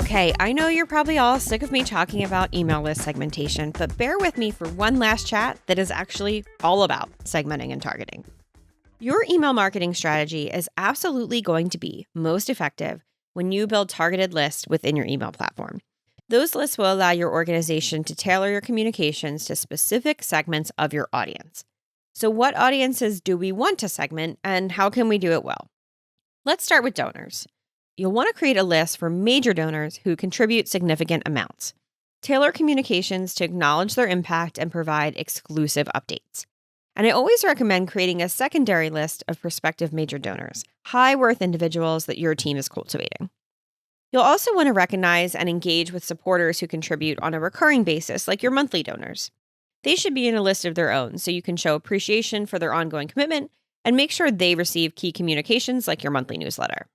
Okay, I know you're probably all sick of me talking about email list segmentation, but bear with me for one last chat that is actually all about segmenting and targeting. Your email marketing strategy is absolutely going to be most effective when you build targeted lists within your email platform. Those lists will allow your organization to tailor your communications to specific segments of your audience. So what audiences do we want to segment, and how can we do it well? Let's start with donors. You'll want to create a list for major donors who contribute significant amounts. Tailor communications to acknowledge their impact and provide exclusive updates. And I always recommend creating a secondary list of prospective major donors, high-worth individuals that your team is cultivating. You'll also want to recognize and engage with supporters who contribute on a recurring basis, like your monthly donors. They should be in a list of their own, so you can show appreciation for their ongoing commitment and make sure they receive key communications like your monthly newsletter.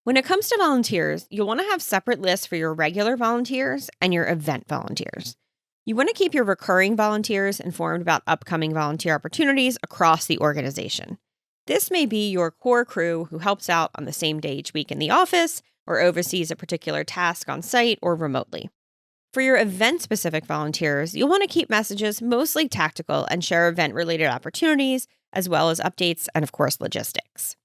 When it comes to volunteers, you'll want to have separate lists for your regular volunteers and your event volunteers. You want to keep your recurring volunteers informed about upcoming volunteer opportunities across the organization. This may be your core crew who helps out on the same day each week in the office or oversees a particular task on site or remotely. For your event-specific volunteers, you'll want to keep messages mostly tactical and share event-related opportunities, as well as updates and, of course, logistics.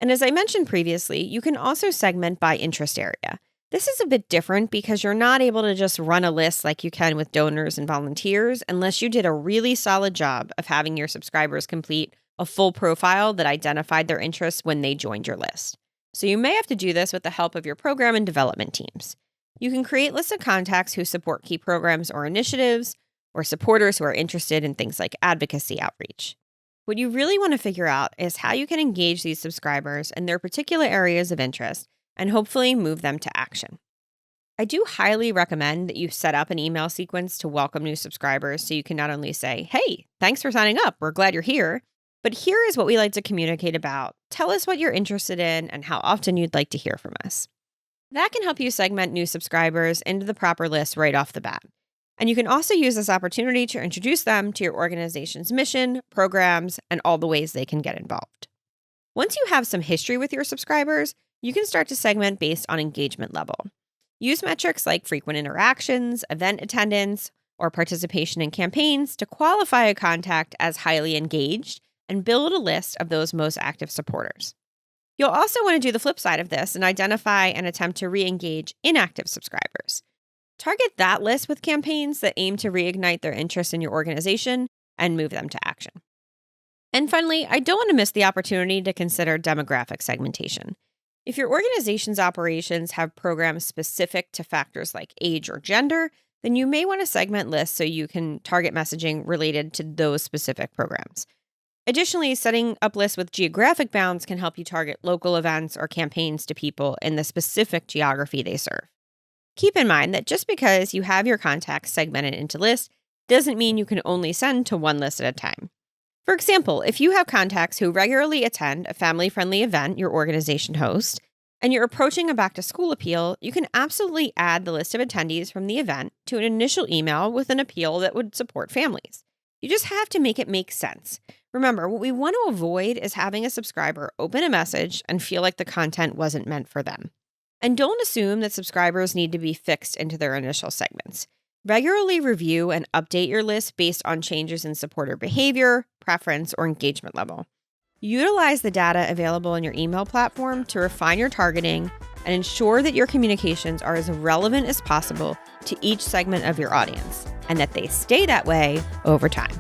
And as I mentioned previously, you can also segment by interest area. This is a bit different because you're not able to just run a list like you can with donors and volunteers unless you did a really solid job of having your subscribers complete a full profile that identified their interests when they joined your list. So you may have to do this with the help of your program and development teams. You can create lists of contacts who support key programs or initiatives, or supporters who are interested in things like advocacy outreach. What you really want to figure out is how you can engage these subscribers in their particular areas of interest and hopefully move them to action. I do highly recommend that you set up an email sequence to welcome new subscribers so you can not only say, "Hey, thanks for signing up, we're glad you're here," but here is what we like to communicate about. Tell us what you're interested in and how often you'd like to hear from us. That can help you segment new subscribers into the proper list right off the bat. And you can also use this opportunity to introduce them to your organization's mission, programs, and all the ways they can get involved. Once you have some history with your subscribers, you can start to segment based on engagement level. Use metrics like frequent interactions, event attendance, or participation in campaigns to qualify a contact as highly engaged and build a list of those most active supporters. You'll also want to do the flip side of this and identify and attempt to re-engage inactive subscribers. Target that list with campaigns that aim to reignite their interest in your organization and move them to action. And finally, I don't want to miss the opportunity to consider demographic segmentation. If your organization's operations have programs specific to factors like age or gender, then you may want to segment lists so you can target messaging related to those specific programs. Additionally, setting up lists with geographic bounds can help you target local events or campaigns to people in the specific geography they serve. Keep in mind that just because you have your contacts segmented into lists doesn't mean you can only send to one list at a time. For example, if you have contacts who regularly attend a family-friendly event your organization hosts, and you're approaching a back-to-school appeal, you can absolutely add the list of attendees from the event to an initial email with an appeal that would support families. You just have to make it make sense. Remember, what we want to avoid is having a subscriber open a message and feel like the content wasn't meant for them. And don't assume that subscribers need to be fixed into their initial segments. Regularly review and update your list based on changes in supporter behavior, preference, or engagement level. Utilize the data available in your email platform to refine your targeting and ensure that your communications are as relevant as possible to each segment of your audience and that they stay that way over time.